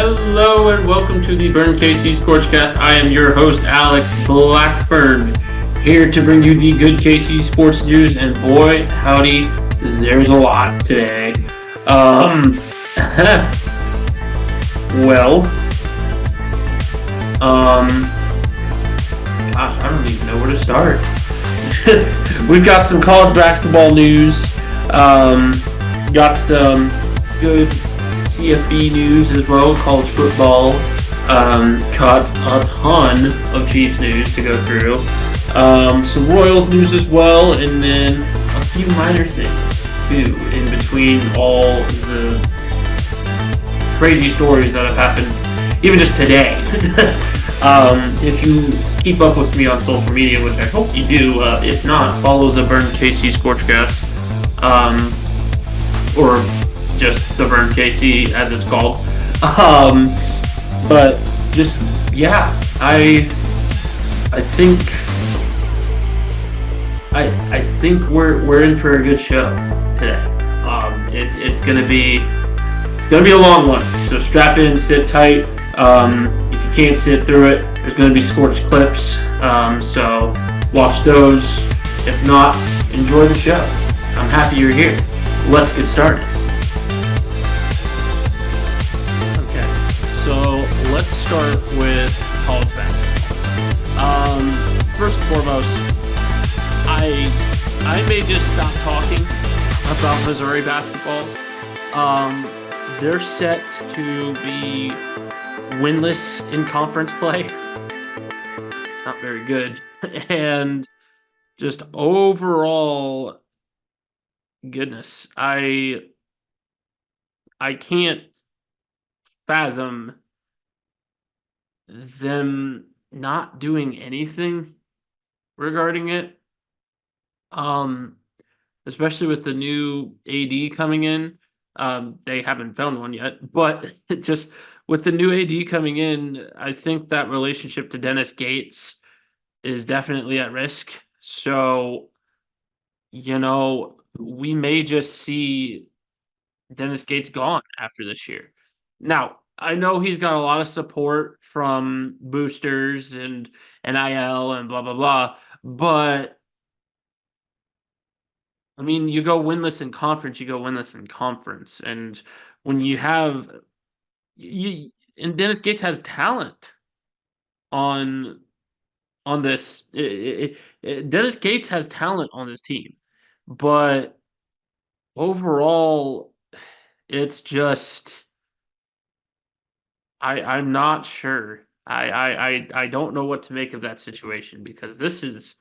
Hello and welcome to the Burn KC ScorchCast. I am your host, Alex Blackburn, here to bring you the good KC sports news. And boy, howdy, there's a lot today. Gosh, I don't even know where to start. We've got some college basketball news. Got some good CFB news as well, college football. Got a ton of Chiefs news to go through. Some Royals news as well, and then a few minor things too in between all the crazy stories that have happened, even just today. If you keep up with me on social media, which I hope you do, if not, follow the Burn KC ScorchCast, or just the Burn KC as it's called. But just I think we're in for a good show today. It's gonna be a long one, so strap in, sit tight. If you can't sit through it, there's gonna be Scorch clips, so watch those. If not, enjoy the show. I'm happy you're here. Let's get started. So let's start with college basketball. First and foremost, I may just stop talking about Missouri basketball. They're set to be winless in conference play. It's not very good. And just overall, goodness, I can't fathom them not doing anything regarding it. Especially with the new AD coming in. They haven't found one yet, but just with the new AD coming in, I think that relationship to Dennis Gates is definitely at risk. So, we may just see Dennis Gates gone after this year. Now, I know he's got a lot of support from boosters and NIL and blah, blah, blah, but I mean, you go winless in conference, and when you have and Dennis Gates has talent on this. Dennis Gates has talent on this team, but overall, it's just I'm not sure. I don't know what to make of that situation because this is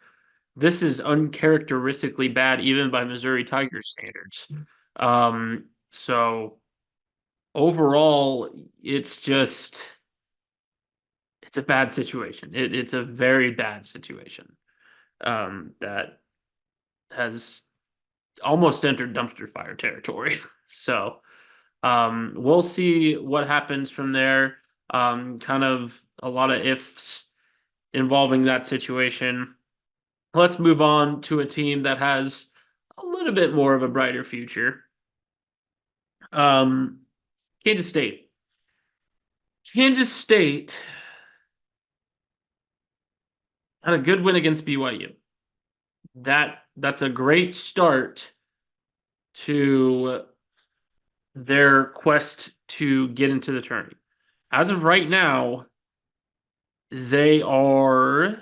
uncharacteristically bad even by Missouri Tigers standards. So overall, it's a bad situation. It's a very bad situation that has almost entered dumpster fire territory. So we'll see what happens from there. Kind of a lot of ifs involving that situation. Let's move on to a team that has a little bit more of a brighter future. Kansas State. Kansas State had a good win against BYU. That's a great start to their quest to get into the tournament. As of right now, they are.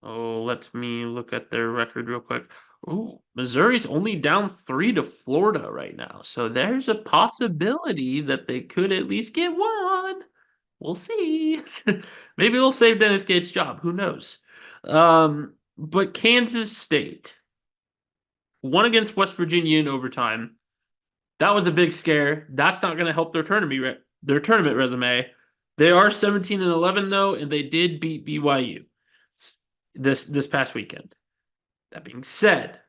Oh, let me look at their record real quick. Oh, Missouri's only down 3 to Florida right now. So there's a possibility that they could at least get one. We'll see. Maybe they'll save Dennis Gates' job. Who knows? But Kansas State won against West Virginia in overtime. That was a big scare. That's not going to help their tournament resume. They are 17-11 though, and they did beat BYU this past weekend. That being said,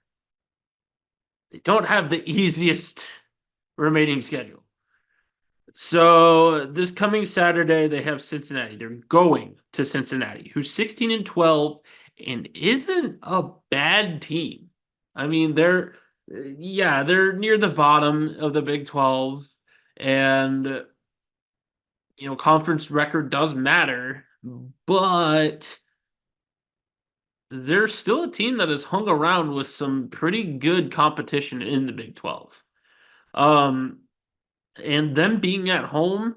they don't have the easiest remaining schedule. So this coming Saturday, they have Cincinnati. They're going to Cincinnati, who's 16-12 and isn't a bad team. I mean, they're near the bottom of the Big 12, and conference record does matter, but they're still a team that has hung around with some pretty good competition in the Big 12. Um, and them being at home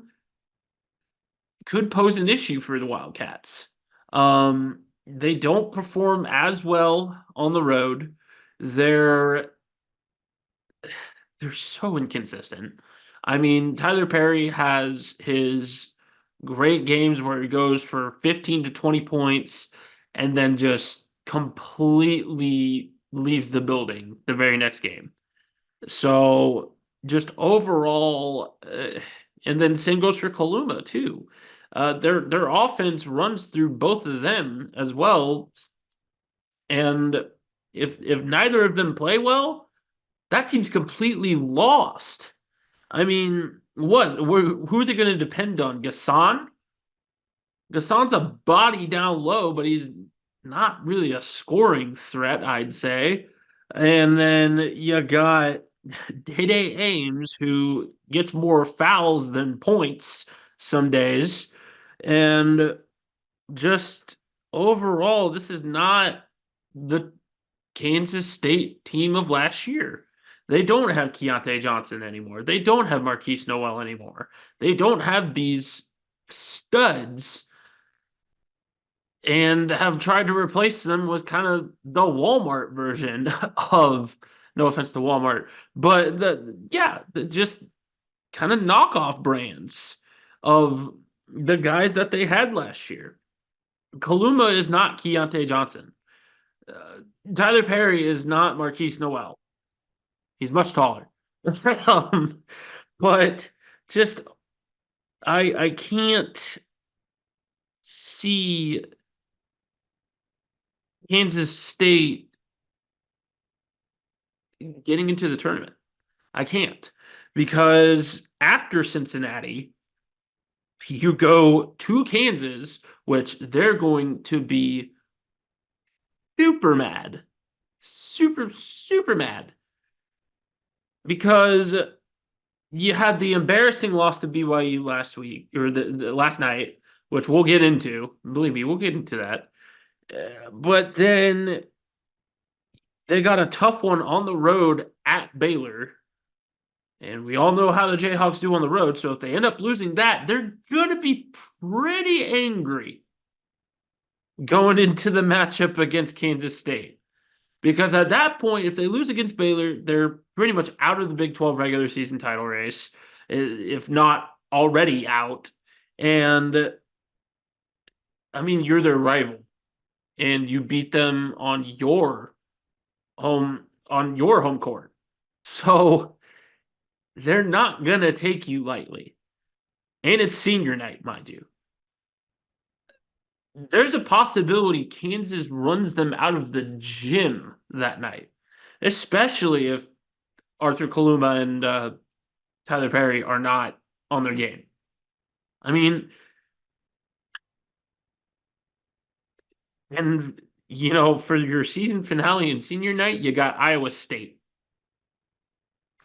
could pose an issue for the Wildcats. They don't perform as well on the road. They're they're so inconsistent. I mean, Tyler Perry has his great games where he goes for 15 to 20 points and then just completely leaves the building the very next game. So just overall, and then same goes for Kaluma too. Their offense runs through both of them as well, and if neither of them play well, that team's completely lost. I mean, who are they going to depend on? Gassan's a body down low, but he's not really a scoring threat, I'd say. And then you got Day Ames, who gets more fouls than points some days. And just overall, this is not the Kansas State team of last year. They don't have Keontae Johnson anymore. They don't have Marquise Noel anymore. They don't have these studs and have tried to replace them with kind of the Walmart version of, no offense to Walmart, but just kind of knockoff brands of the guys that they had last year. Kaluma is not Keontae Johnson. Tyler Perry is not Marquise Noel. He's much taller. But just I can't see Kansas State getting into the tournament. I can't because after Cincinnati, you go to Kansas, which they're going to be super mad, super mad because you had the embarrassing loss to BYU last week or the last night, which we'll get into. Believe me, we'll get into that. But then they got a tough one on the road at Baylor. And we all know how the Jayhawks do on the road. So if they end up losing that, they're going to be pretty angry going into the matchup against Kansas State. Because at that point, if they lose against Baylor, they're pretty much out of the Big 12 regular season title race, if not already out. And I mean, you're their rival, and you beat them on your home court. So they're not gonna take you lightly. And it's senior night, mind you. There's a possibility Kansas runs them out of the gym that night, especially if Arthur Kaluma and Tyler Perry are not on their game. I mean, and for your season finale and senior night, you got Iowa State.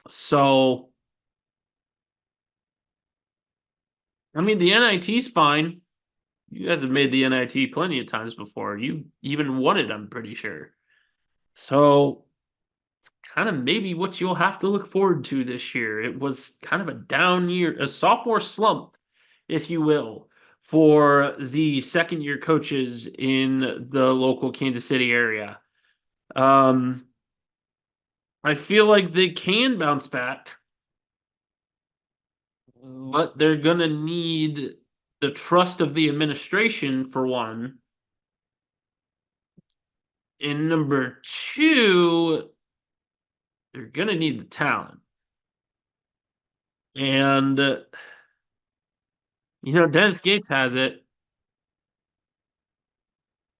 So, I mean, the NIT's fine. You guys have made the NIT plenty of times before. You've even won it, I'm pretty sure. So, it's kind of maybe what you'll have to look forward to this year. It was kind of a down year, a sophomore slump, if you will, for the second year coaches in the local Kansas City area. I feel like they can bounce back, but they're going to need the trust of the administration, for one. And number two, they're going to need the talent. And, Dennis Gates has it,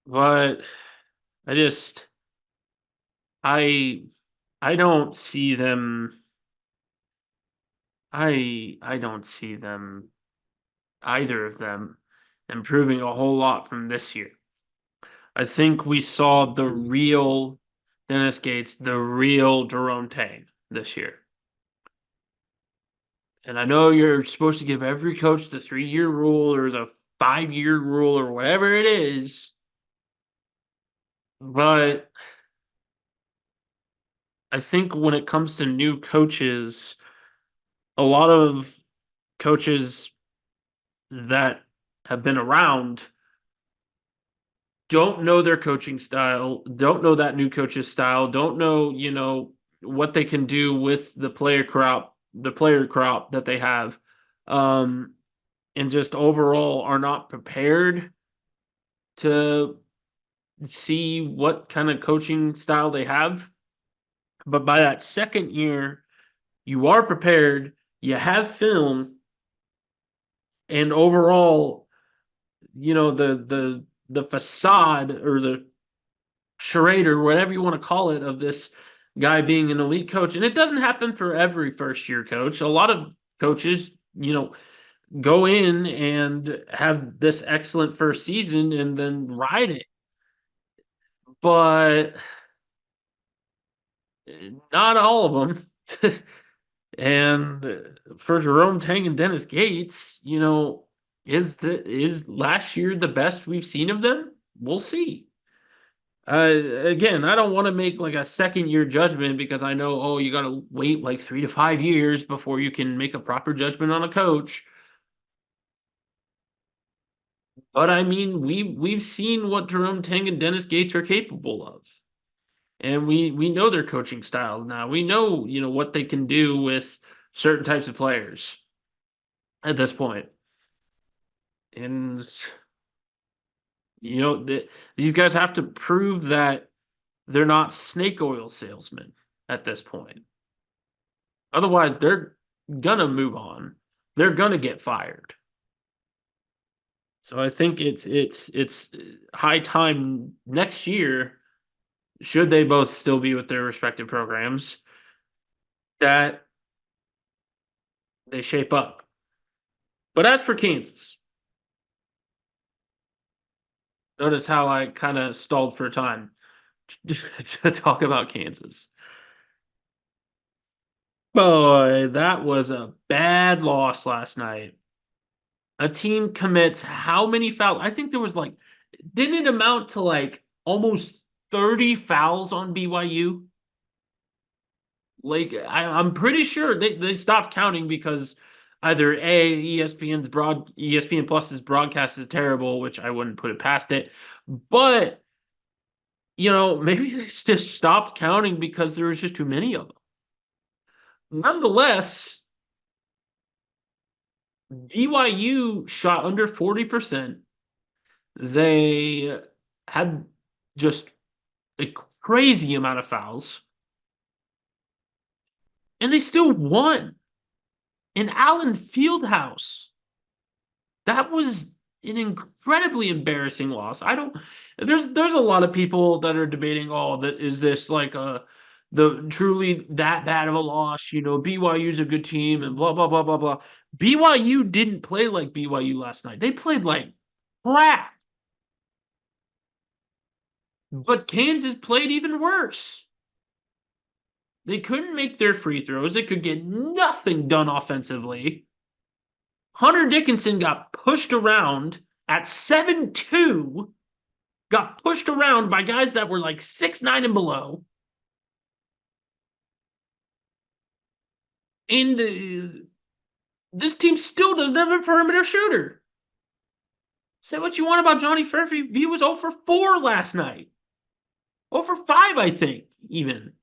but I just, I, I don't see them. I don't see them, either of them, improving a whole lot from this year. I think we saw the real Dennis Gates, the real Jerome Tang this year. And I know you're supposed to give every coach the 3-year rule or the 5-year rule or whatever it is, but I think when it comes to new coaches, a lot of coaches that have been around don't know their coaching style, don't know that new coach's style, don't know, what they can do with the player crop that they have. Um, and just overall are not prepared to see what kind of coaching style they have. But by that second year, you are prepared, you have film, and overall, the facade or the charade or whatever you want to call it of this guy being an elite coach. And it doesn't happen for every first year coach. A lot of coaches, go in and have this excellent first season and then ride it. But not all of them. And for Jerome, Tang, and Dennis Gates, is last year the best we've seen of them? We'll see. Again, I don't want to make like a second year judgment because I know, you got to wait like 3 to 5 years before you can make a proper judgment on a coach. But I mean, we've seen what Jerome Tang and Dennis Gates are capable of. And we know their coaching style now. We know, what they can do with certain types of players at this point. And these guys have to prove that they're not snake oil salesmen at this point. Otherwise, they're gonna move on. They're gonna get fired. So I think it's high time next year, should they both still be with their respective programs, that they shape up. But as for Kansas, notice how I kind of stalled for time to talk about Kansas. Boy, that was a bad loss last night. A team commits how many fouls? I think there was like, didn't it amount to like almost 30 fouls on BYU? Like, I'm pretty sure they stopped counting because either ESPN Plus's broadcast is terrible, which I wouldn't put it past it, but maybe they just stopped counting because there was just too many of them. Nonetheless, BYU shot under 40%. They had just a crazy amount of fouls, and they still won in Allen Fieldhouse. That was an incredibly embarrassing loss. I don't. There's a lot of people that are debating, that is this like the truly that bad of a loss? BYU's a good team and blah blah blah blah blah. BYU didn't play like BYU last night. They played like crap. But Kansas played even worse. They couldn't make their free throws. They could get nothing done offensively. Hunter Dickinson got pushed around at 7'2", got pushed around by guys that were like 6'9" and below. And this team still doesn't have a perimeter shooter. Say what you want about Johnny Furphy. He was 0 for 4 last night. 0 for 5, I think, even.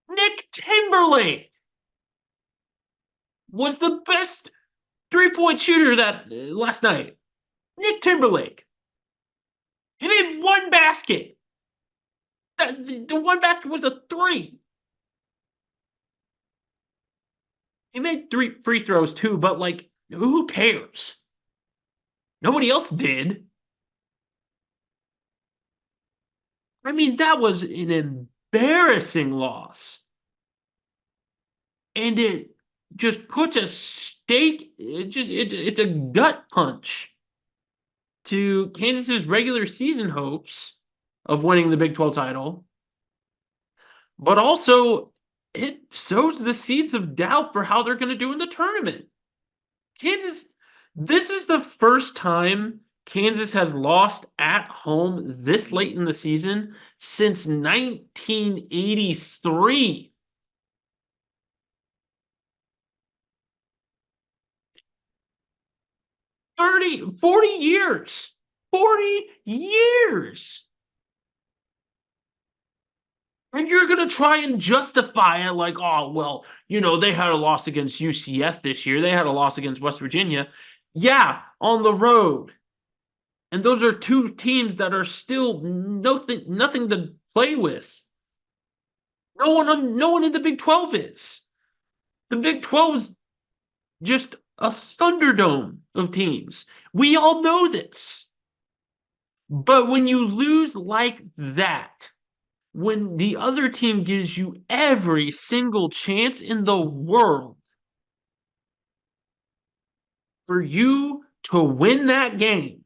Nick Timberlake was the best three-point shooter that last night. Nick Timberlake. He made one basket. The one basket was a 3. He made 3 free throws too, but like, who cares? Nobody else did. I mean, that was an embarrassing loss. And it just puts a stake, it's a gut punch to Kansas's regular season hopes of winning the Big 12 title. But also, it sows the seeds of doubt for how they're going to do in the tournament. Kansas, this is the first time Kansas has lost at home this late in the season since 1983. 40 years. 40 years. And you're going to try and justify it like, oh, well, they had a loss against UCF this year. They had a loss against West Virginia. Yeah, on the road. And those are two teams that are still nothing to play with. No one in the Big 12 is. The Big 12 is just a thunderdome of teams. We all know this. But when you lose like that, when the other team gives you every single chance in the world for you to win that game,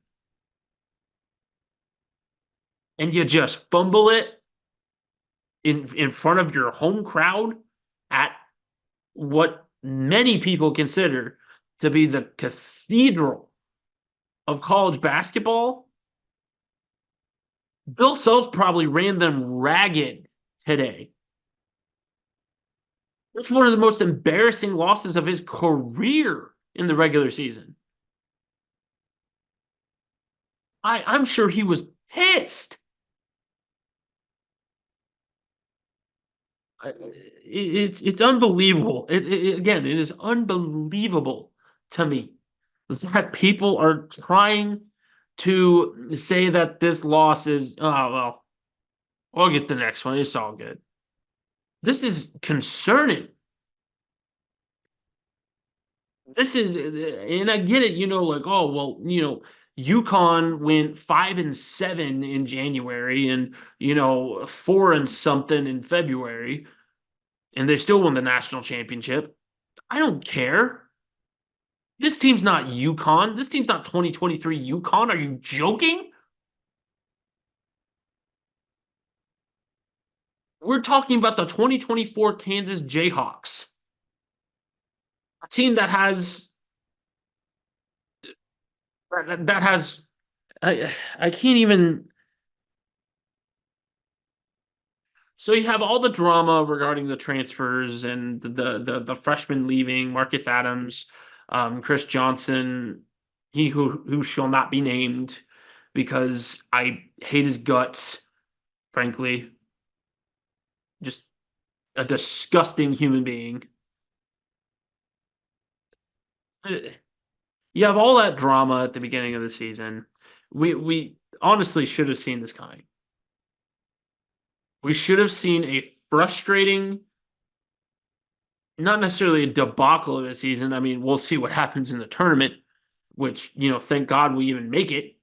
and you just fumble it in front of your home crowd at what many people consider to be the cathedral of college basketball, Bill Self probably ran them ragged today. It's one of the most embarrassing losses of his career in the regular season. I'm sure he was pissed. It's unbelievable. Again, it is unbelievable to me that people are trying to say that this loss is, oh, well, we'll get the next one. It's all good. This is concerning. This is, and I get it, like, oh, well, UConn went 5-7 in January and, 4 and something in February, and they still won the national championship. I don't care. This team's not UConn. This team's not 2023 UConn. Are you joking? We're talking about the 2024 Kansas Jayhawks, a team that has I can't even. So you have all the drama regarding the transfers and the freshmen leaving, Marcus Adams, Chris Johnson, he who shall not be named because I hate his guts, frankly. Just a disgusting human being. You have all that drama at the beginning of the season. We honestly should have seen this coming. We should have seen a frustrating, not necessarily a debacle of the season. I mean, we'll see what happens in the tournament, which, thank God we even make it.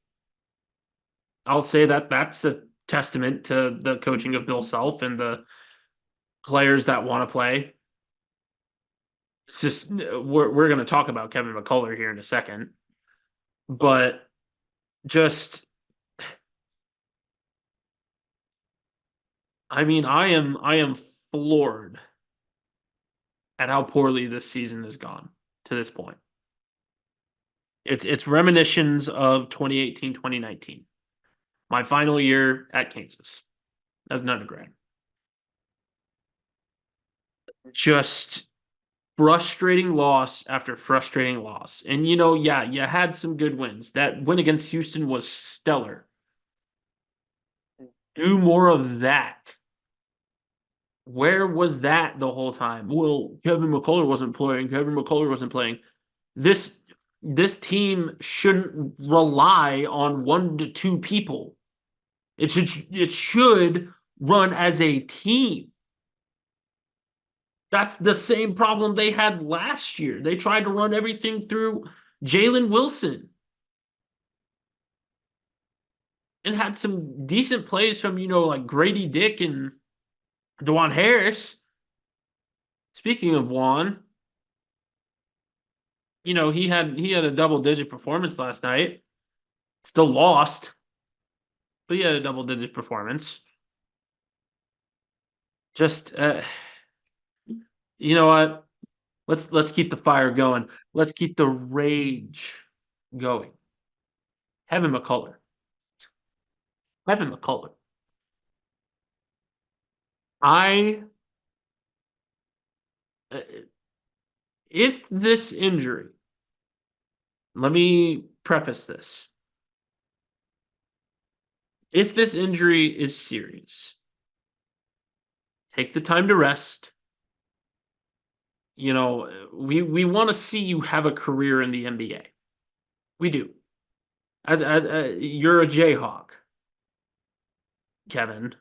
I'll say that that's a testament to the coaching of Bill Self and the players that want to play. It's just we're going to talk about Kevin McCullar here in a second, but just I mean I am floored at how poorly this season has gone to this point. It's reminiscence of 2018, 2019. My final year at Kansas as an undergrad. Just frustrating loss after frustrating loss. And yeah, you had some good wins. That win against Houston was stellar. Do more of that. Where was that the whole time? Well, Kevin McCullar wasn't playing. Kevin McCullar wasn't playing. This team shouldn't rely on 1 to 2 people. It should run as a team. That's the same problem they had last year. They tried to run everything through Jalen Wilson and had some decent plays from, like Grady Dick and DeJuan Harris. Speaking of Juan, he had a double-digit performance last night. Still lost, but he had a double-digit performance. Just You know what? Let's keep the fire going. Let's keep the rage going. Kevin McCullar. Kevin McCullar. I uh, if this injury, let me preface this. If this injury is serious, take the time to rest. We want to see you have a career in the NBA. We do. As you're a Jayhawk, Kevin.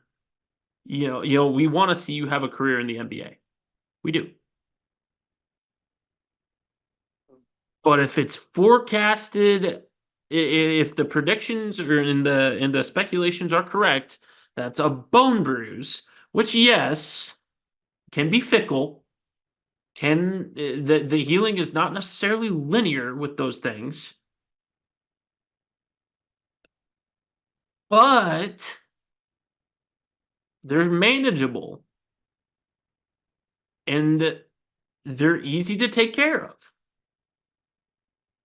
We want to see you have a career in the NBA. We do. But if it's forecasted, if the predictions or in the speculations are correct, that's a bone bruise, which yes, can be fickle. The healing is not necessarily linear with those things, but they're manageable and they're easy to take care of.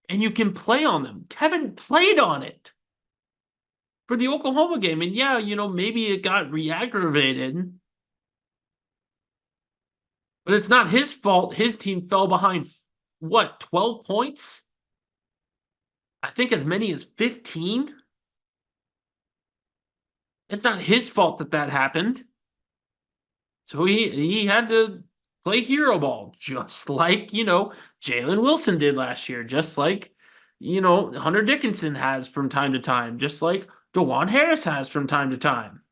And you can play on them. Kevin played on it for the Oklahoma game. And yeah, maybe it got re-aggravated, but it's not his fault. His team fell behind, what, 12 points? I think as many as 15. It's not his fault that happened. So he had to play hero ball, just like, Jalen Wilson did last year, just like, Hunter Dickinson has from time to time, just like DeJuan Harris has from time to time,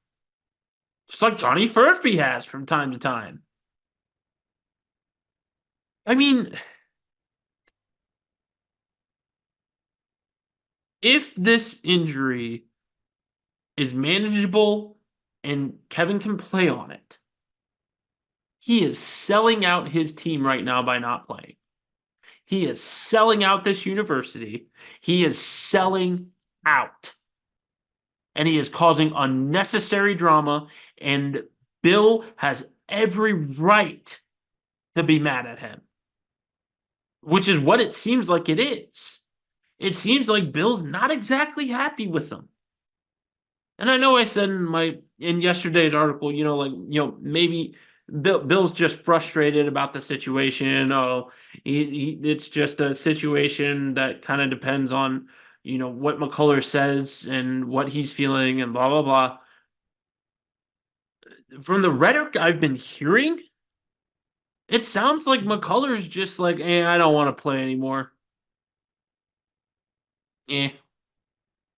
just like Johnny Furphy has from time to time. I mean, if this injury is manageable and Kevin can play on it, he is selling out his team right now by not playing. He is selling out this university. He is selling out. And he is causing unnecessary drama. And Bill has every right to be mad at him, which is what it seems like it is. It seems like Bill's not exactly happy with him. And I know I said in yesterday's article, maybe Bill's just frustrated about the situation. Oh, it's just a situation that kind of depends on, what McCullar says and what he's feeling and blah, blah, blah. From the rhetoric I've been hearing, it sounds like McCullar's just like, I don't want to play anymore. It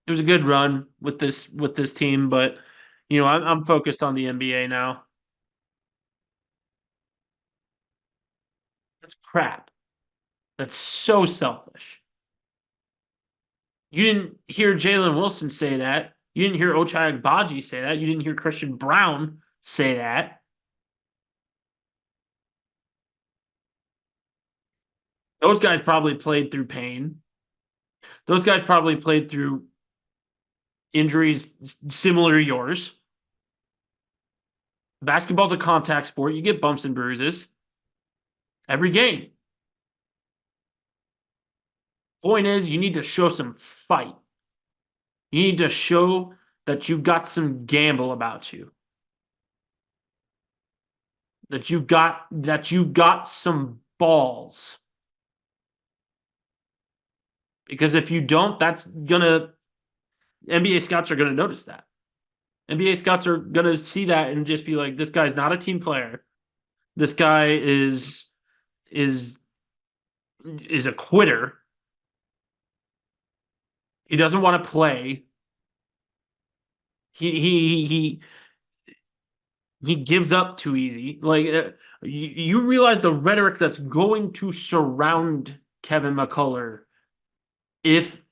was a good run with this team, but I'm focused on the NBA now. That's crap. That's so selfish. You didn't hear Jalen Wilson say that. You didn't hear Ochai Agbaji say that. You didn't hear Christian Brown say that. Those guys probably played through pain. Those guys probably played through injuries similar to yours. Basketball's a contact sport. You get bumps and bruises every game. Point is, you need to show some fight. You need to show that you've got some gamble about you. That you've got some balls. Because if you don't, NBA scouts are gonna notice that. NBA scouts are gonna see that and just be like, this guy's not a team player. This guy is a quitter. He doesn't want to play. He gives up too easy. Like you realize the rhetoric that's going to surround Kevin McCullar if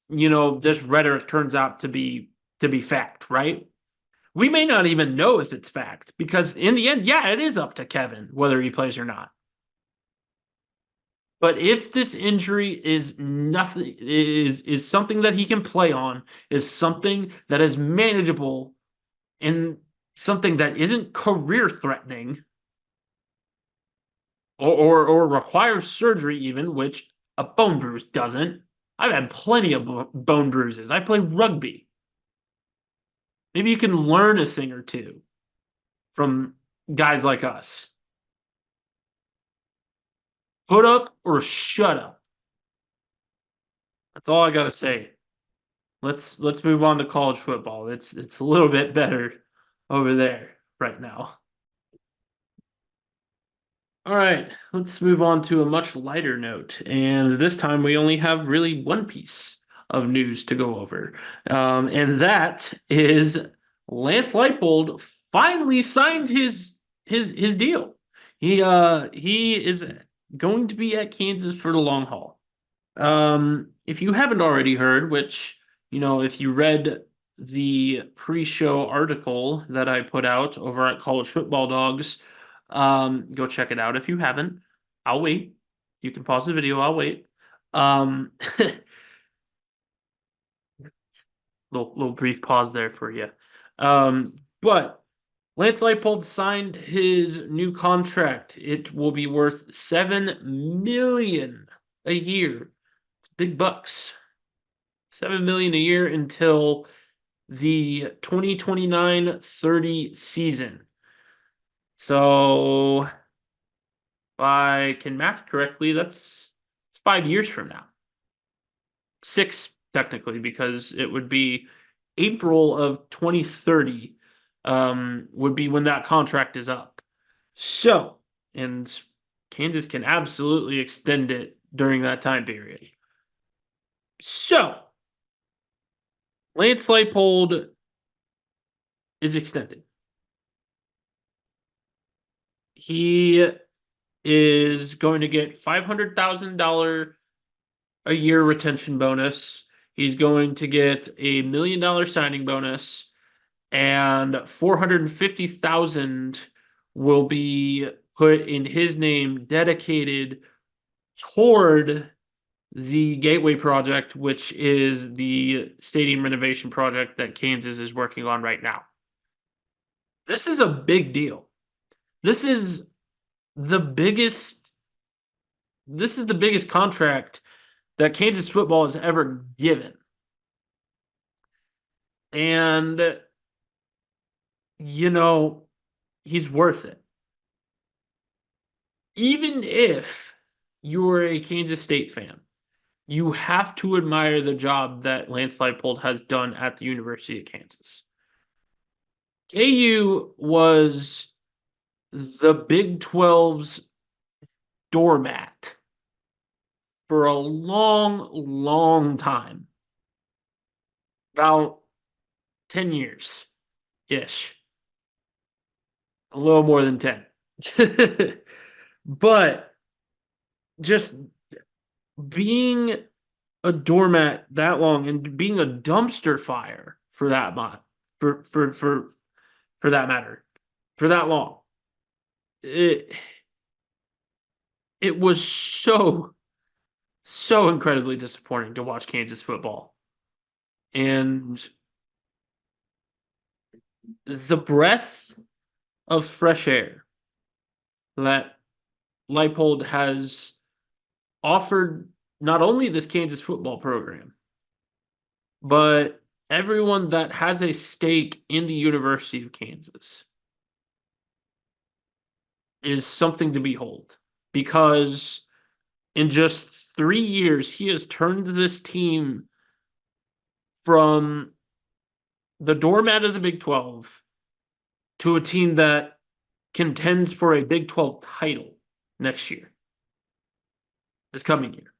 this rhetoric turns out to be fact, right? We may not even know if it's fact because in the end, yeah, it is up to Kevin whether he plays or not. But if this injury is nothing is something that he can play on, is something that is manageable and something that isn't career threatening, or requires surgery even, which a bone bruise doesn't. I've had plenty of bone bruises. I play rugby. Maybe you can learn a thing or two from guys like us. Put up or shut up. That's all I gotta say. Let's move on to college football. It's a little bit better over there right now. All right, let's move on to a much lighter note. And this time we only have really one piece of news to go over. And that is Lance Leipold finally signed his deal. He is going to be at Kansas for the long haul. If you haven't already heard, which, if you read the pre-show article that I put out over at College Football Dogs, go check it out. If you haven't, I'll wait. You can pause the video. I'll wait. Um, little brief pause there for you. But Lance Leipold signed his new contract. It will be worth $7 million a year. It's big bucks. $7 million a year until the 2029-30 season. So, if I can math correctly, it's 5 years from now. 6 technically, because it would be April of 2030 would be when that contract is up. So, and Kansas can absolutely extend it during that time period. So, Lance Leipold is extended. He is going to get $500,000 a year retention bonus. He's going to get a $1 million signing bonus, and $450,000 will be put in his name, dedicated toward the Gateway Project, which is the stadium renovation project that Kansas is working on right now. This is a big deal. This is the biggest contract that Kansas football has ever given. And he's worth it. Even if you're a Kansas State fan, you have to admire the job that Lance Leipold has done at the University of Kansas. KU was the Big 12's doormat for a long, long time. About 10 years-ish. A little more than 10. But just being a doormat that long and being a dumpster fire for that for that matter, for that long. It was so incredibly disappointing to watch Kansas football. And the breath of fresh air that Leipold has offered not only this Kansas football program, but everyone that has a stake in the University of Kansas is something to behold, because in just 3 years, he has turned this team from the doormat of the Big 12 to a team that contends for a Big 12 title next year, this coming year.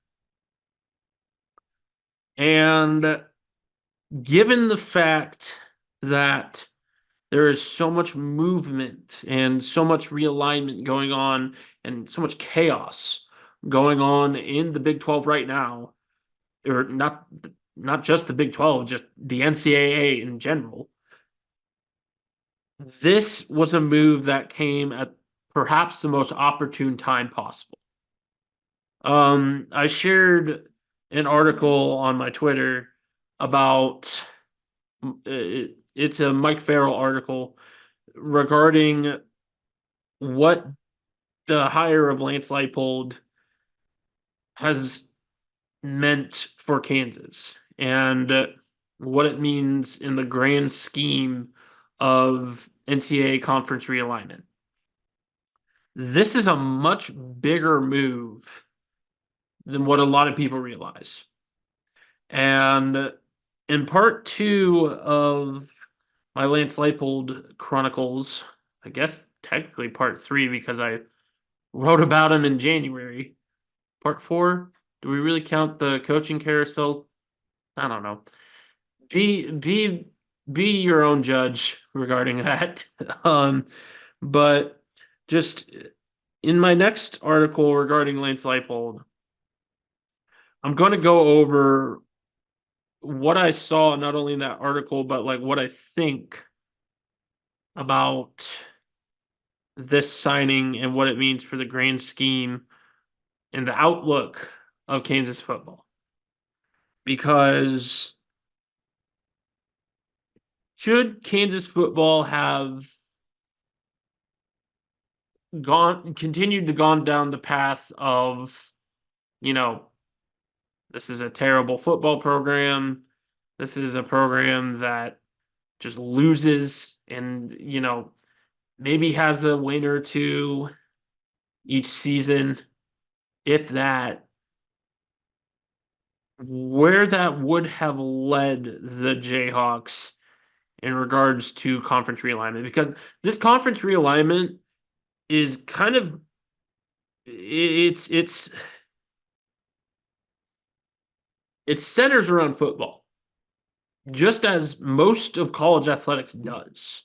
And given the fact that there is so much movement and so much realignment going on and so much chaos going on in the Big 12 right now, or not just the Big 12, just the NCAA in general, this was a move that came at perhaps the most opportune time possible. I shared an article on my Twitter about it's a Mike Farrell article regarding what the hire of Lance Leipold has meant for Kansas and what it means in the grand scheme of NCAA conference realignment. This is a much bigger move than what a lot of people realize. And in part 2 of my Lance Leipold Chronicles, I guess technically part 3 because I wrote about him in January. Part 4, do we really count the coaching carousel? I don't know. Be your own judge regarding that. But just in my next article regarding Lance Leipold, I'm going to go over what I saw not only in that article, but like what I think about this signing and what it means for the grand scheme and the outlook of Kansas football. Because should Kansas football have continued to gone down the path of, this is a terrible football program. This is a program that just loses and, maybe has a win or two each season, if that, where that would have led the Jayhawks in regards to conference realignment. Because this conference realignment is kind of, it centers around football, just as most of college athletics does,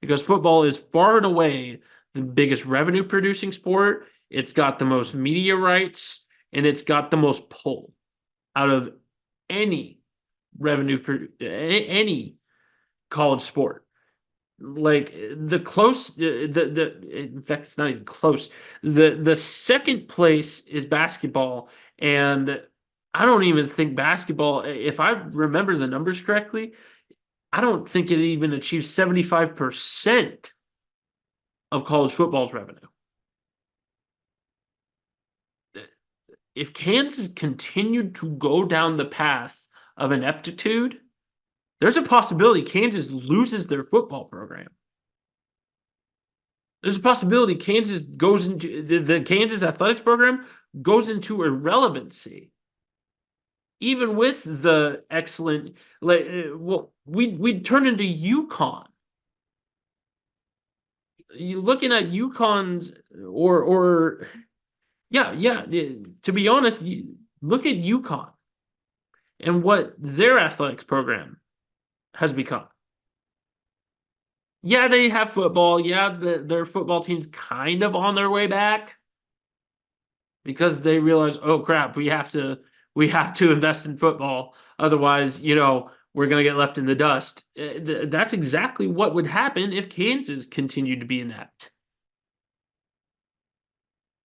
because football is far and away the biggest revenue producing sport. It's got the most media rights and it's got the most pull out of any any college sport. Like the close, in fact, it's not even close. The second place is basketball, and I don't even think basketball, if I remember the numbers correctly, I don't think it even achieves 75% of college football's revenue. If Kansas continued to go down the path of ineptitude, there's a possibility Kansas loses their football program. There's a possibility Kansas goes into the Kansas athletics program goes into irrelevancy. Even with the excellent, we'd turn into UConn. You looking at UConn's or yeah. To be honest, look at UConn and what their athletics program has become. Yeah, they have football. Yeah, their football team's kind of on their way back because they realize, oh crap, we have to invest in football. Otherwise, we're going to get left in the dust. That's exactly what would happen if Kansas continued to be inept.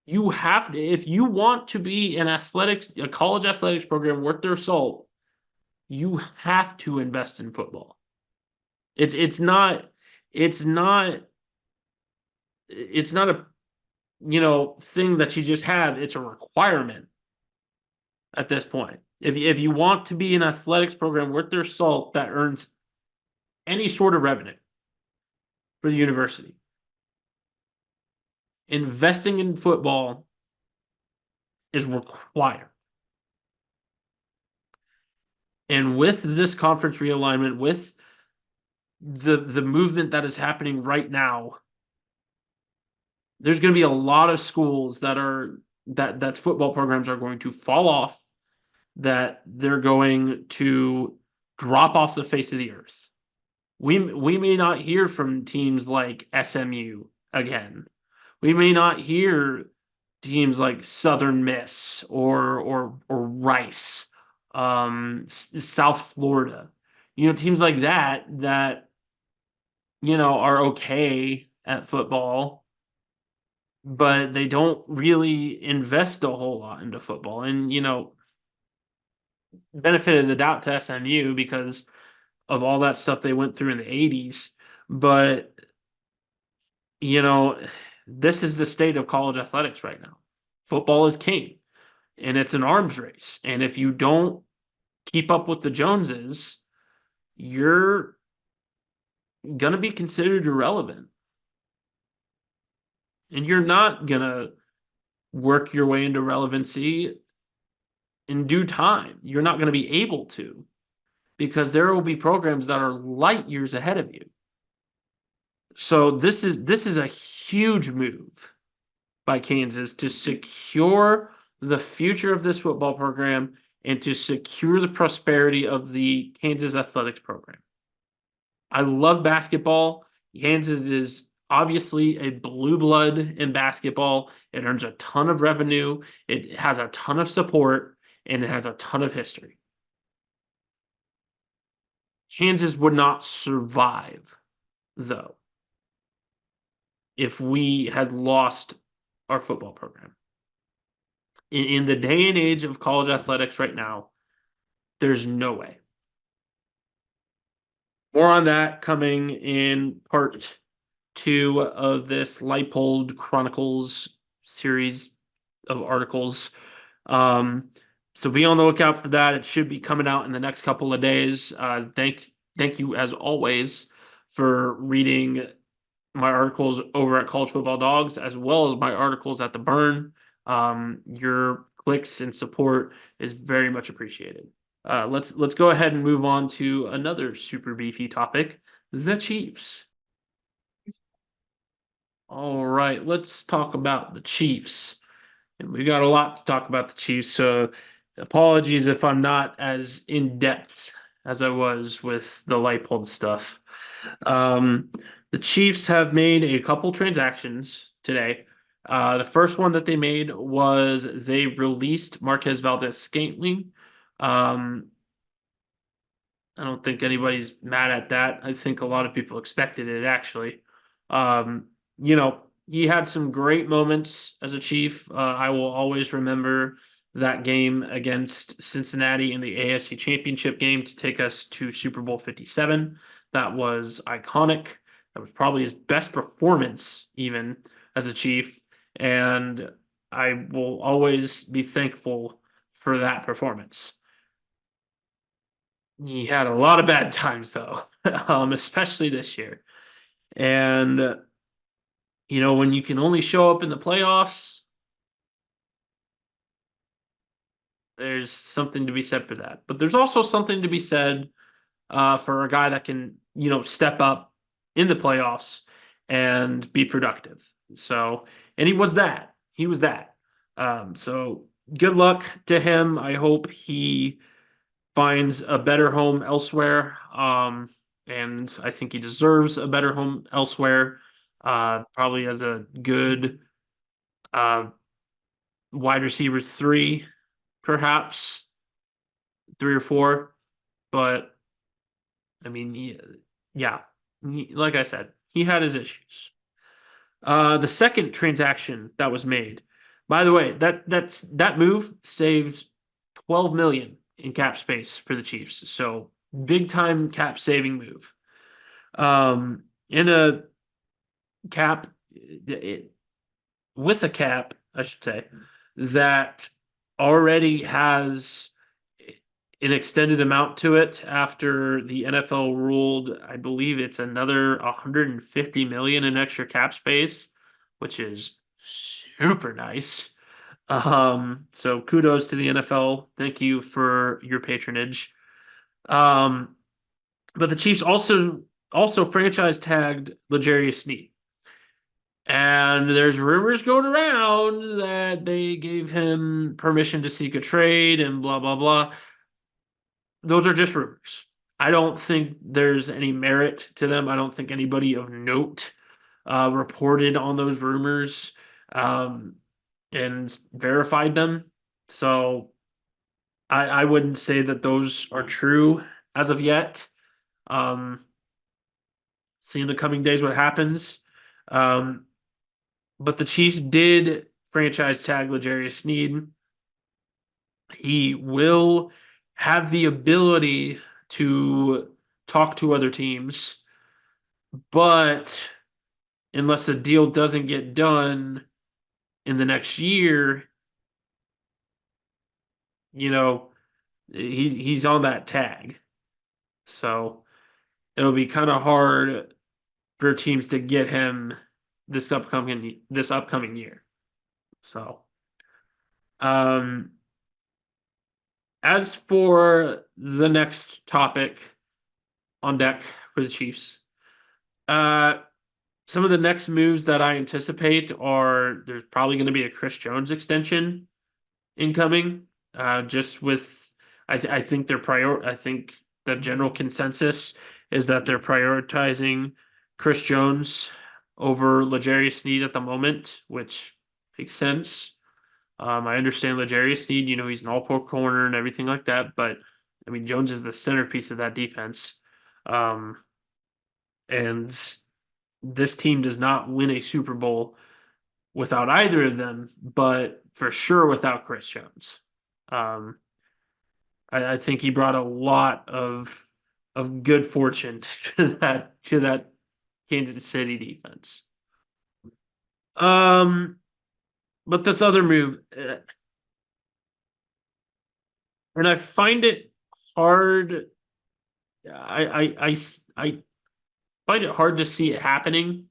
You have to, if you want to be a college athletics program worth their salt, you have to invest in football. It's not a thing that you just have. It's a requirement at this point. If you want to be an athletics program worth their salt that earns any sort of revenue for the university, investing in football is required. And with this conference realignment, with the movement that is happening right now, there's going to be a lot of schools that football programs are going to fall off, that they're going to drop off the face of the earth. We may not hear from teams like SMU again. We may not hear teams like Southern Miss or Rice, South Florida. Teams like that are okay at football, but they don't really invest a whole lot into football. And benefit of the doubt to SMU because of all that stuff they went through in the 80s. But, this is the state of college athletics right now. Football is king, and it's an arms race. And if you don't keep up with the Joneses, you're going to be considered irrelevant. And you're not going to work your way into relevancy in due time. You're not going to be able to, because there will be programs that are light years ahead of you. So this is a huge move by Kansas to secure the future of this football program and to secure the prosperity of the Kansas athletics program. I love basketball. Kansas is obviously a blue blood in basketball. It earns a ton of revenue. It has a ton of support, and it has a ton of history. Kansas would not survive, though, if we had lost our football program. In the day and age of college athletics right now, there's no way. More on that coming in part 2 of this Leipold Chronicles series of articles. So be on the lookout for that. It should be coming out in the next couple of days. Thank you, as always, for reading my articles over at College Football Dogs, as well as my articles at The Burn. Your clicks and support is very much appreciated. Let's go ahead and move on to another super beefy topic, the Chiefs. All right, let's talk about the Chiefs. And we got a lot to talk about the Chiefs, so apologies if I'm not as in depth as I was with the Leipold stuff. The Chiefs have made a couple transactions today. The first one that they made was they released Marquez Valdez-Scantling. I don't think anybody's mad at that. I think a lot of people expected it, actually. You know, he had some great moments as a Chief. I will always remember that game against Cincinnati in the AFC Championship game to take us to Super Bowl 57. That was iconic. That was probably his best performance, even as a Chief. And I will always be thankful for that performance. He had a lot of bad times, though, especially this year. And, when you can only show up in the playoffs, there's something to be said for that. But there's also something to be said for a guy that can, step up in the playoffs and be productive. So, and he was that. He was that. So good luck to him. I hope he finds a better home elsewhere. And I think he deserves a better home elsewhere. Probably as a good wide receiver 3, perhaps 3 or 4. But I mean, like I said, he had his issues. The second transaction that was made, by the way, that move saved $12 million in cap space for the Chiefs. So big time cap saving move. In a cap, with a cap, I should say, that already has an extended amount to it after the NFL ruled, I believe it's another $150 million in extra cap space, which is super nice. So kudos to the NFL. Thank you for your patronage. But the Chiefs also franchise tagged L'Jarius Sneed. And there's rumors going around that they gave him permission to seek a trade and blah, blah, blah. Those are just rumors. I don't think there's any merit to them. I don't think anybody of note reported on those rumors and verified them. So I wouldn't say that those are true as of yet. See in the coming days what happens. But the Chiefs did franchise tag L'Jarius Sneed. He will have the ability to talk to other teams, but unless the deal doesn't get done in the next year, you know, he's on that tag. So it'll be kind of hard for teams to get him this upcoming year. So um as for the next topic on deck for the Chiefs, uh some of the next moves that I anticipate are there's probably going to be a Chris Jones extension incoming. Just with I think I think the general consensus is that they're prioritizing Chris Jones over L'Jarius Sneed at the moment, which makes sense. I understand L'Jarius Sneed, he's an all-pro corner and everything like that, but I mean Jones is the centerpiece of that defense. Um, and this team does not win a Super Bowl without either of them, but for sure without Chris Jones. Um, I think he brought a lot of good fortune to that Kansas City defense. Um, but this other move, and I find it hard. I find it hard to see it happening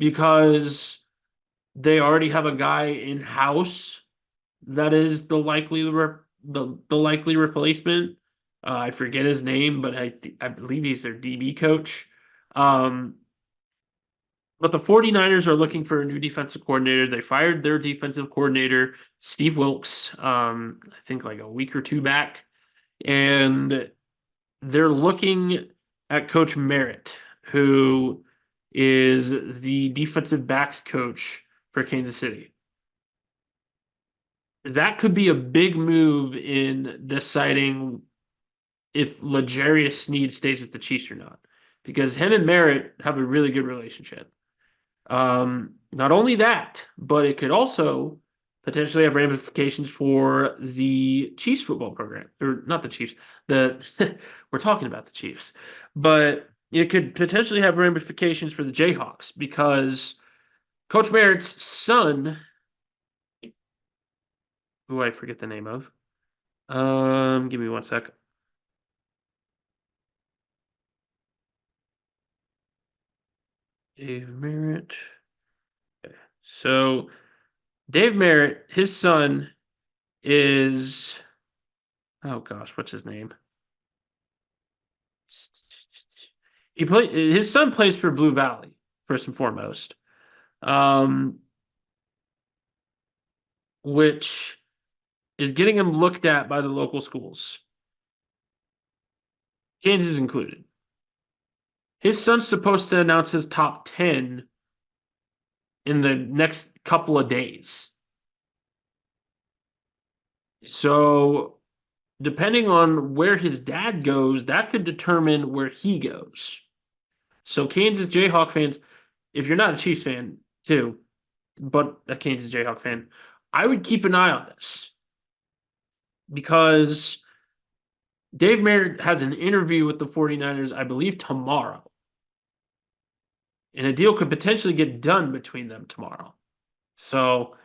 because they already have a guy in house that is the likely replacement. I forget his name, but I believe he's their DB coach. Um, but the 49ers are looking for a new defensive coordinator. They fired their defensive coordinator, Steve Wilkes, I think like a week or two back. And they're looking at Coach Merritt, who is the defensive backs coach for Kansas City. That could be a big move in deciding if L'Jarius Sneed stays with the Chiefs or not, because him and Merritt have a really good relationship. Not only that, but it could also potentially have ramifications for the Chiefs football program, or not the Chiefs. The we're talking about the Chiefs, but it could potentially have ramifications for the Jayhawks because Coach Merritt's son, who I forget the name of, give me one sec. Dave Merritt. Okay. So Dave Merritt, his son is oh gosh, what's his name? His son plays for Blue Valley, first and foremost. Um, which is getting him looked at by the local schools, Kansas included. His son's supposed to announce his top 10 in the next couple of days. So, depending on where his dad goes, that could determine where he goes. So, Kansas Jayhawk fans, if you're not a Chiefs fan, too, but a Kansas Jayhawk fan, I would keep an eye on this because Dave Merritt has an interview with the 49ers, I believe, tomorrow. And a deal could potentially get done between them tomorrow. So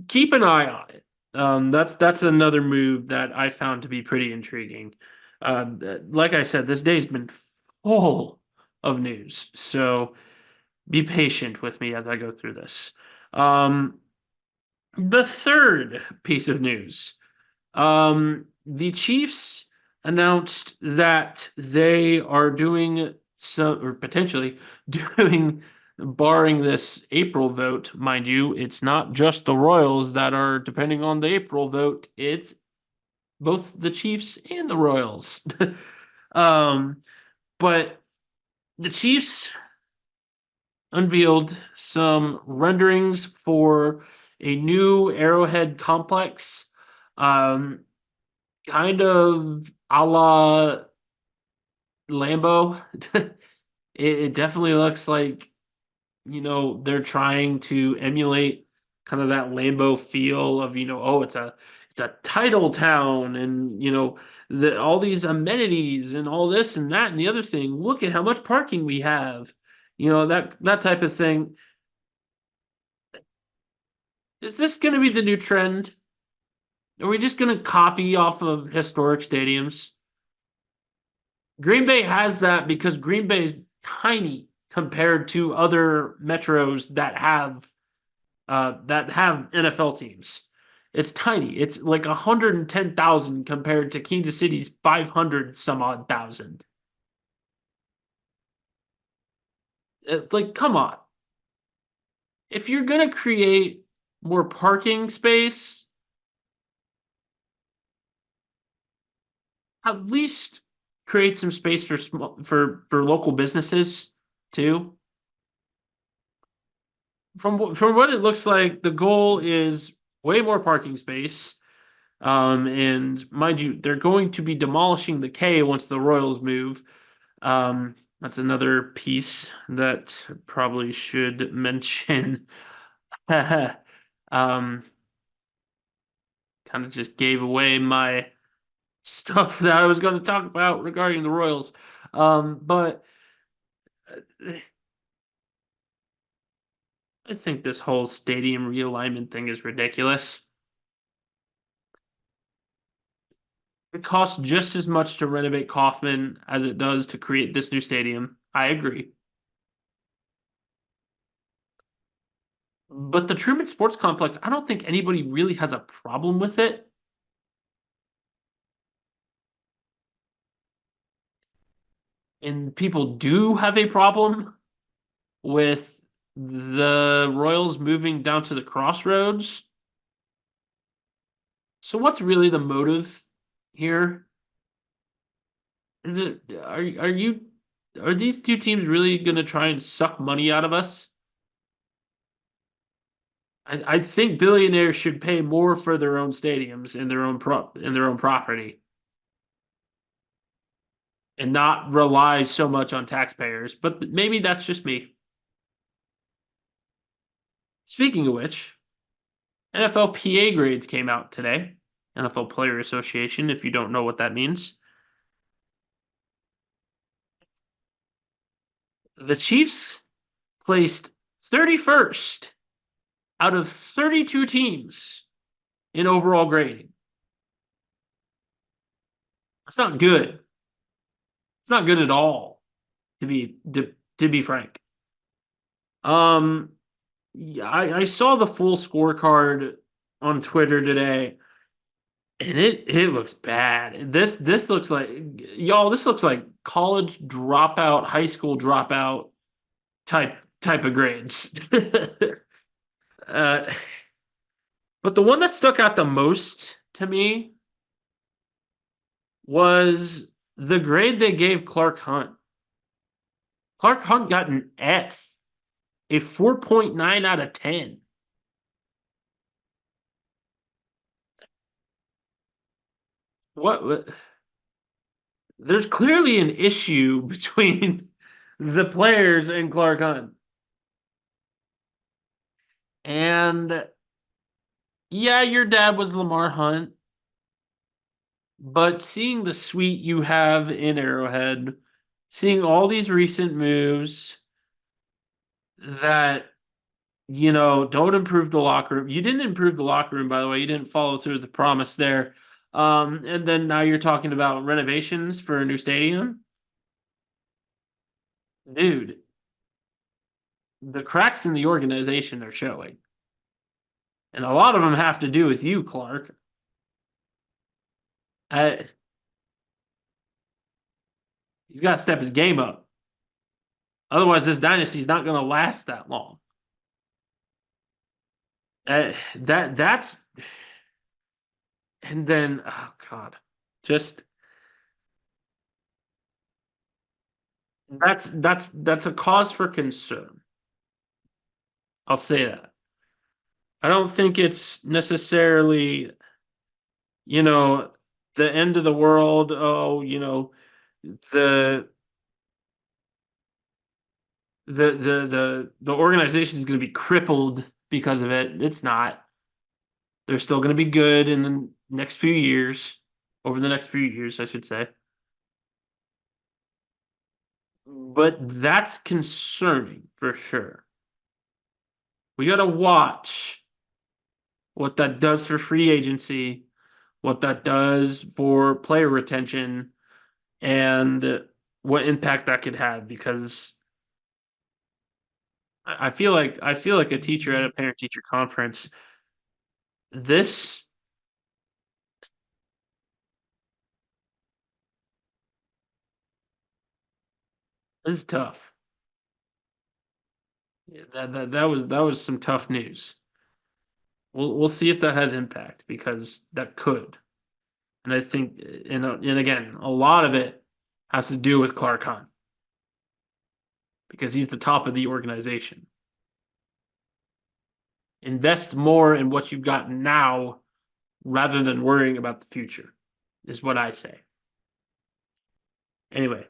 keep an eye on it. That's another move that I found to be pretty intriguing. Like I said, this day's been full of news. So be patient with me as I go through this. The third piece of news. The Chiefs announced that they are doing some, or potentially doing, barring this April vote, mind you, it's not just the Royals that are depending on the April vote, it's both the Chiefs and the Royals. um, but the Chiefs unveiled some renderings for a new Arrowhead complex. Kind of a la Lambeau. It definitely looks like, they're trying to emulate kind of that Lambeau feel of, oh, it's a title town and, all these amenities and all this and that and the other thing. Look at how much parking we have. that type of thing. Is this going to be the new trend? Are we just going to copy off of historic stadiums? Green Bay has that because Green Bay is tiny compared to other metros that have NFL teams. It's tiny. It's like 110,000 compared to Kansas City's 500 some odd thousand. Like, come on. If you're gonna create more parking space, at least create some space for for local businesses too. From what it looks like, the goal is way more parking space. And mind you, they're going to be demolishing the K once the Royals move. That's another piece that probably should mention. Kind of just gave away my stuff that I was going to talk about regarding the Royals. But I think this whole stadium realignment thing is ridiculous. It costs just as much to renovate Kauffman as it does to create this new stadium. I agree. But the Truman Sports Complex, I don't think anybody really has a problem with it. And people do have a problem with the Royals moving down to the Crossroads. So what's really the motive here? Is it are these two teams really going to try and suck money out of us? I think billionaires should pay more for their own stadiums and their own property and not rely so much on taxpayers. But maybe that's just me. Speaking of which, NFL PA grades came out today. NFL Player Association, if you don't know what that means. The Chiefs placed 31st out of 32 teams in overall grading. That's not good. It's not good at all, to be frank. Yeah, I saw the full scorecard on Twitter today, and it looks bad. This looks like y'all. This looks like college dropout, high school dropout type of grades. uh, but the one that stuck out the most to me was the grade they gave Clark Hunt. Clark Hunt got an F, a 4.9 out of 10. What? There's clearly an issue between the players and Clark Hunt. And yeah, your dad was Lamar Hunt, but seeing the suite you have in Arrowhead, seeing all these recent moves that don't improve the locker room. You didn't improve the locker room, by the way. You didn't follow through the promise there. And then now you're talking about renovations for a new stadium. Dude, the cracks in the organization are showing. And a lot of them have to do with you, Clark. He's got to step his game up. Otherwise, this dynasty is not going to last that long. That's and then oh god, just that's a cause for concern. I'll say that. I don't think it's necessarily, you know, the end of the world. Oh, the the organization is going to be crippled because of it. It's not. They're still going to be good in the next few years, over the next few years, I should say. but that's concerning for sure. We got to watch what that does for free agency, what that does for player retention, and what impact that could have. Because I feel like a teacher at a parent teacher conference. This is tough. Yeah, that was some tough news. We'll see if that has impact because that could. And I think, and again, a lot of it has to do with Clark Hunt because he's the top of the organization. Invest more in what you've got now rather than worrying about the future, is what I say. Anyway,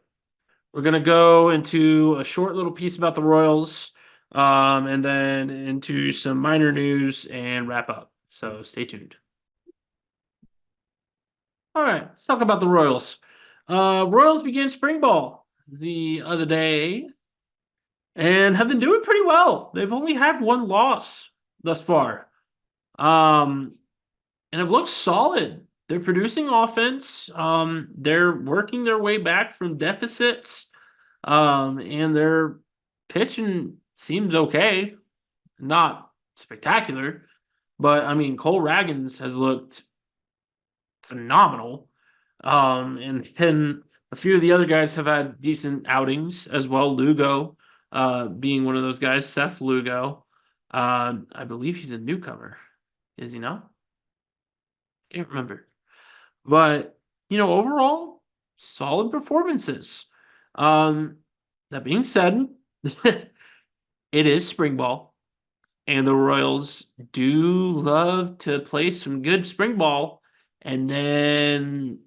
we're gonna go into a short little piece about the Royals, and then into some minor news and wrap up. So stay tuned. All right, let's talk about the Royals. Royals began spring ball the other day and have been doing pretty well. They've only had one loss thus far, um, and have looked solid. They're producing offense. They're working their way back from deficits, and their pitching seems okay. Not spectacular, but I mean, Cole Ragans has looked phenomenal. And then a few of the other guys have had decent outings as well. Lugo, being one of those guys. Seth Lugo, I believe he's a newcomer. Is he not? Can't remember. But overall, solid performances. Um, that being said, it is spring ball, and the Royals do love to play some good spring ball and then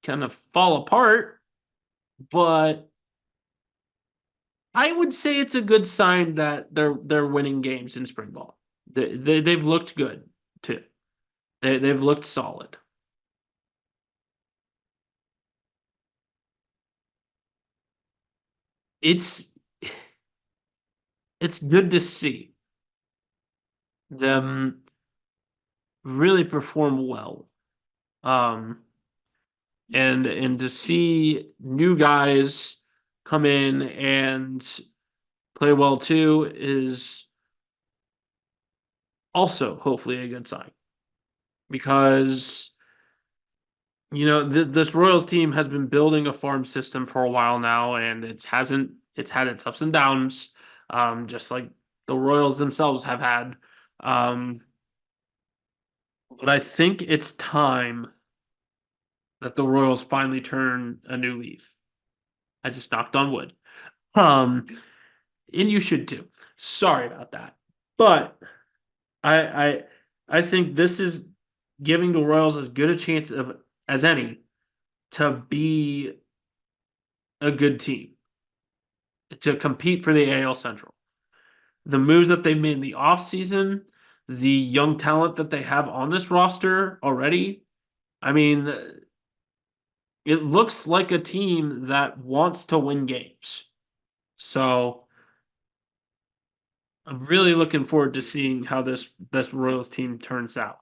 kind of fall apart. But I would say it's a good sign that they're winning games in spring ball. They've looked good too. They've looked solid. It's it's good to see them really perform well. Um, and to see new guys come in and play well too is also hopefully a good sign because this Royals team has been building a farm system for a while now, and it's had its ups and downs, just like the Royals themselves have had. Um, but I think it's time that the Royals finally turn a new leaf. I just knocked on wood. Um, and you should too. Sorry about that. But I I I think this is giving the Royals as good a chance of as any to be a good team, to compete for the AL Central. The moves that they made in the offseason, the young talent that they have on this roster already, I mean, it looks like a team that wants to win games. So I'm really looking forward to seeing how this Royals team turns out.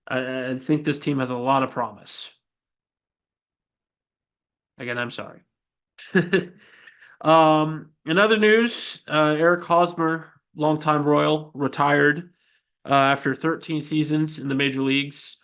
I think this team has a lot of promise. Again, I'm sorry. In other news, Eric Hosmer, longtime Royal, retired after 13 seasons in the major leagues.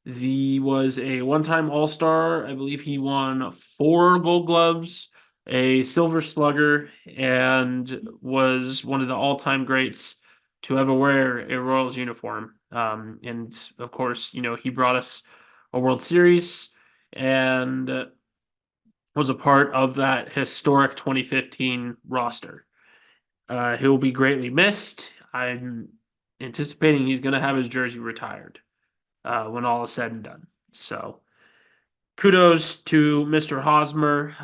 He was a one-time All-Star. I believe he won 4 Gold Gloves, a Silver Slugger, and was one of the all-time greats to ever wear a Royals uniform. And of course, he brought us a World Series and was a part of that historic 2015 roster. He will be greatly missed. I'm anticipating he's going to have his jersey retired when all is said and done. So kudos to Mr. Hosmer.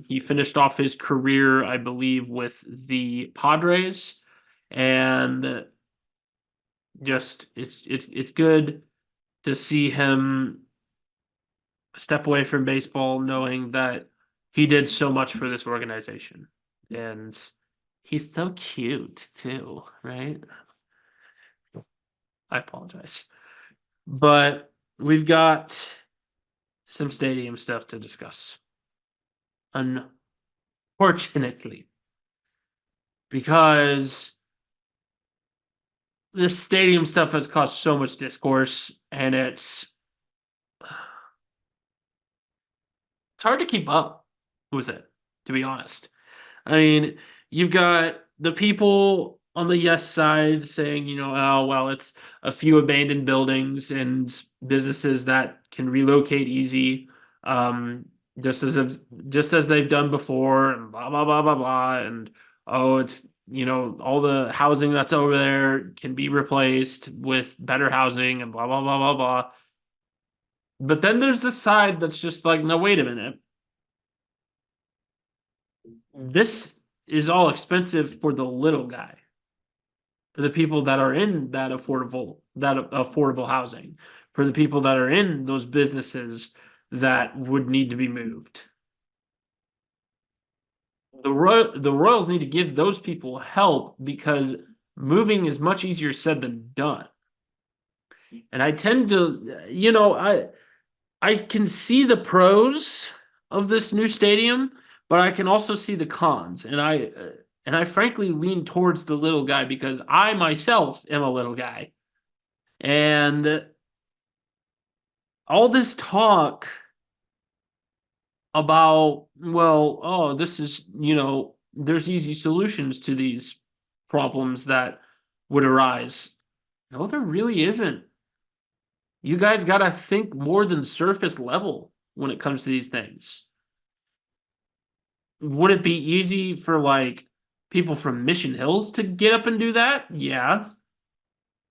He finished off his career, I believe, with the Padres, and just it's good to see him step away from baseball, knowing that he did so much for this organization. And he's so cute too, right? I apologize. But we've got some stadium stuff to discuss. Unfortunately, because this stadium stuff has caused so much discourse, and it's hard to keep up with it, to be honest. I mean, you've got the people on the yes side saying, oh well, it's a few abandoned buildings and businesses that can relocate easy, um, just as they've done before, and blah blah blah blah blah, and oh, it's all the housing that's over there can be replaced with better housing and blah blah blah blah blah. But then there's the side that's just like, no, wait a minute. This is all expensive for the little guy, for the people that are in that affordable housing, for the people that are in those businesses that would need to be moved. The Royals need to give those people help because moving is much easier said than done. And I tend to, I can see the pros of this new stadium, but I can also see the cons. And I frankly lean towards the little guy because I myself am a little guy. And all this talk about, well, oh, this is, there's easy solutions to these problems that would arise. No, there really isn't. You guys got to think more than surface level when it comes to these things. Would it be easy for like people from Mission Hills to get up and do that? Yeah.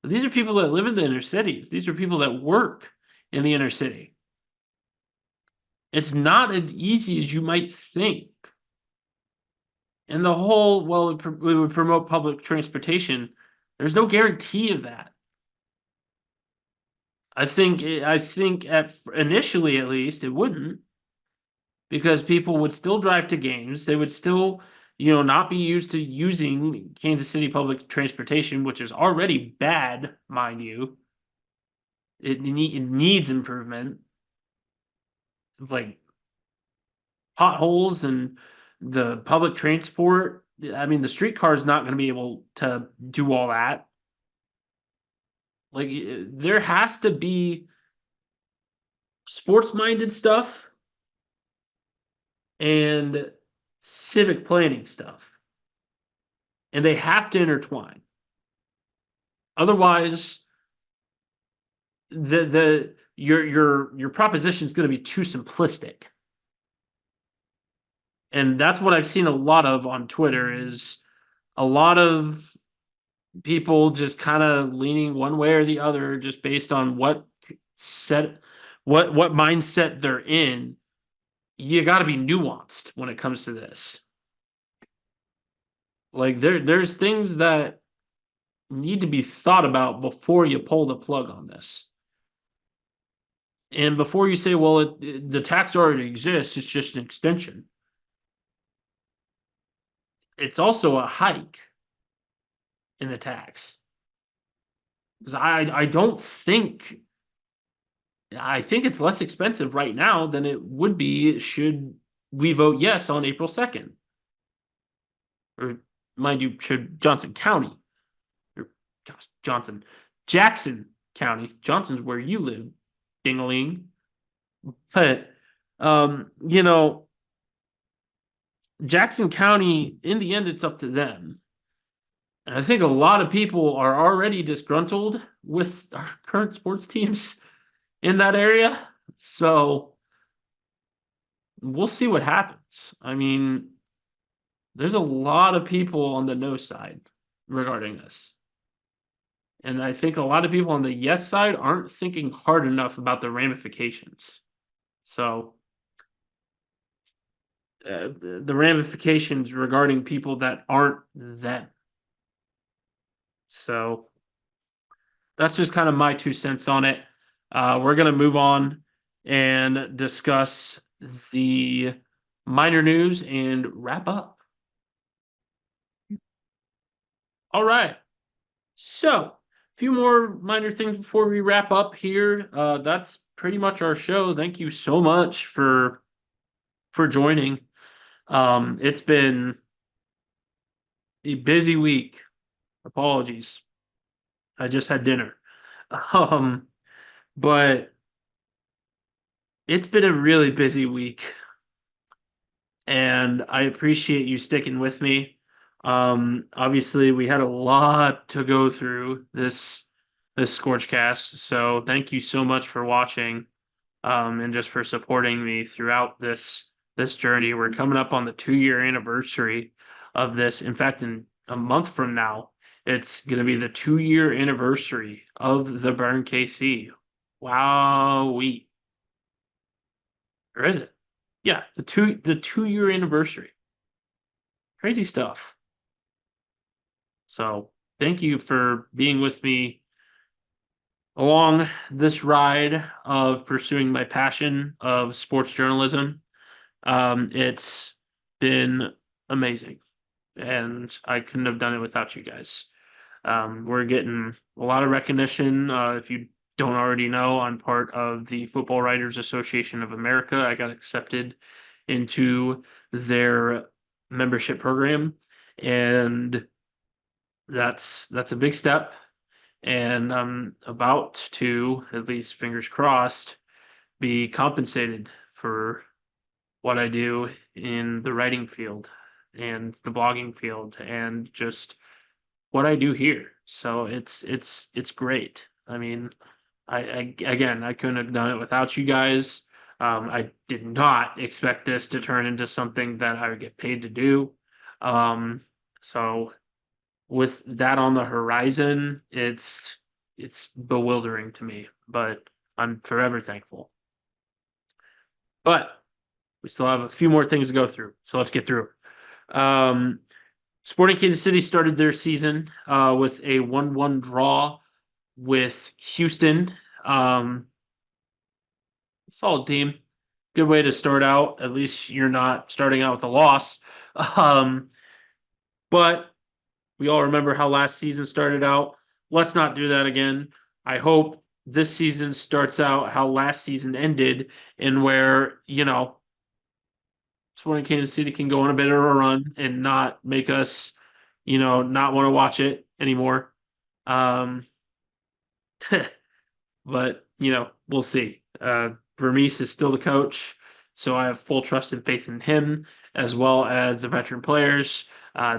But these are people that live in the inner cities. These are people that work in the inner city. It's not as easy as you might think. And the whole, well, we would promote public transportation. There's no guarantee of that. I think initially at least it wouldn't, because people would still drive to games. They would still, not be used to using Kansas City public transportation, which is already bad, mind you. It needs improvement, like potholes and the public transport. I mean, the streetcar is not going to be able to do all that. Like, there has to be sports-minded stuff and civic planning stuff, and they have to intertwine. Otherwise, your proposition is going to be too simplistic. And that's what I've seen a lot of on Twitter, is a lot of people just kind of leaning one way or the other just based on what mindset they're in. You got to be nuanced when it comes to this. Like, there's things that need to be thought about before you pull the plug on this. And before you say, well, the tax already exists, it's just an extension. It's also a hike in the tax. Because I don't think, I think it's less expensive right now than it would be should we vote yes on April 2nd. Or mind you, should Johnson County, or Jackson County, Johnson's where you live, ding-a-ling. But, Jackson County, in the end, it's up to them. And I think a lot of people are already disgruntled with our current sports teams in that area. So we'll see what happens. I mean, there's a lot of people on the no side regarding this. And I think a lot of people on the yes side aren't thinking hard enough about the ramifications. So the ramifications regarding people that aren't them. So that's just kind of my 2 cents on it. We're going to move on and discuss the minor news and wrap up. All right. So, a few more minor things before we wrap up here. That's pretty much our show. Thank you so much for joining. It's been a busy week. Apologies. I just had dinner. Um, but it's been a really busy week, and I appreciate you sticking with me. Obviously, we had a lot to go through this ScorchCast, so thank you so much for watching, and just for supporting me throughout this journey. We're coming up on the 2-year anniversary of this. In fact, in a month from now, it's going to be the 2-year anniversary of the Burn KC. Wow, or is it? Yeah, the 2-year anniversary. Crazy stuff. So thank you for being with me along this ride of pursuing my passion of sports journalism. It's been amazing, and I couldn't have done it without you guys. We're getting a lot of recognition. If you don't already know, I'm part of the Football Writers Association of America. I got accepted into their membership program, and that's a big step. And I'm about to, at least fingers crossed, be compensated for what I do in the writing field and the blogging field and just what I do here. So it's great. I mean, I again, I couldn't have done it without you guys. I did not expect this to turn into something that I would get paid to do. So with that on the horizon, it's bewildering to me, but I'm forever thankful. But we still have a few more things to go through, so let's get through. Sporting Kansas City started their season with a 1-1 draw with Houston. Solid team. Good way to start out. At least you're not starting out with a loss. But we all remember how last season started out. Let's not do that again. I hope this season starts out how last season ended, and where, Sporting Kansas City can go on a bit of a run and not make us, not want to watch it anymore. Um, but we'll see. Vermees is still the coach, so I have full trust and faith in him as well as the veteran players.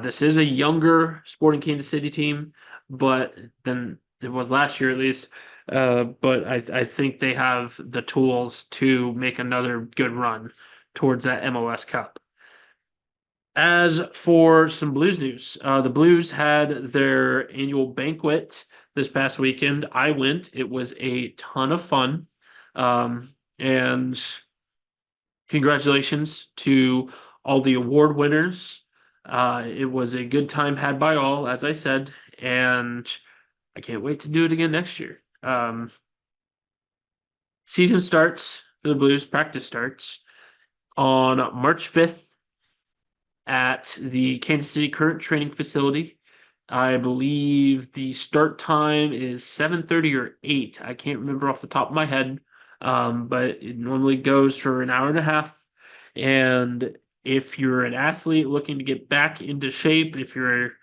This is a younger Sporting Kansas City team, but than it was last year at least. But I think they have the tools to make another good run towards that MLS Cup. As for some Blues news, the Blues had their annual banquet this past weekend. I went. It was a ton of fun. And congratulations to all the award winners. It was a good time had by all, as I said, and I can't wait to do it again next year. Season starts for the Blues, practice starts on March 5th at the Kansas City current training facility. I believe the start time is 7:30 or 8. I can't remember off the top of my head, but it normally goes for an hour and a half. And if you're an athlete looking to get back into shape, if you're,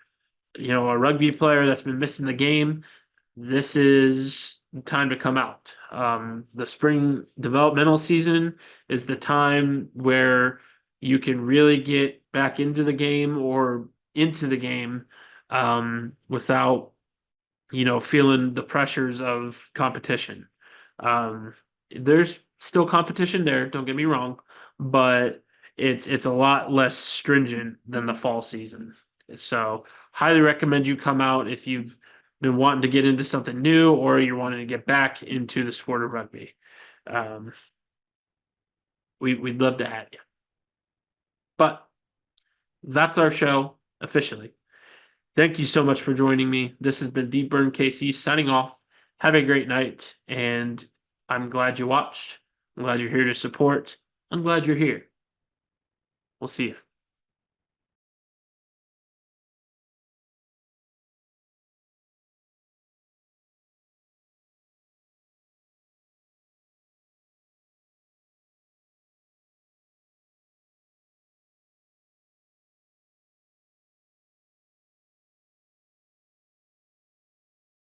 a rugby player that's been missing the game, this is time to come out. The spring developmental season is the time where you can really get back into the game or into the game without, feeling the pressures of competition. There's still competition there, don't get me wrong, but it's a lot less stringent than the fall season. So highly recommend you come out if you've been wanting to get into something new or you're wanting to get back into the sport of rugby. We'd love to have you. But that's our show officially. Thank you so much for joining me. This has been The Burn KC signing off. Have a great night, and I'm glad you watched. I'm glad you're here to support. I'm glad you're here. We'll see you.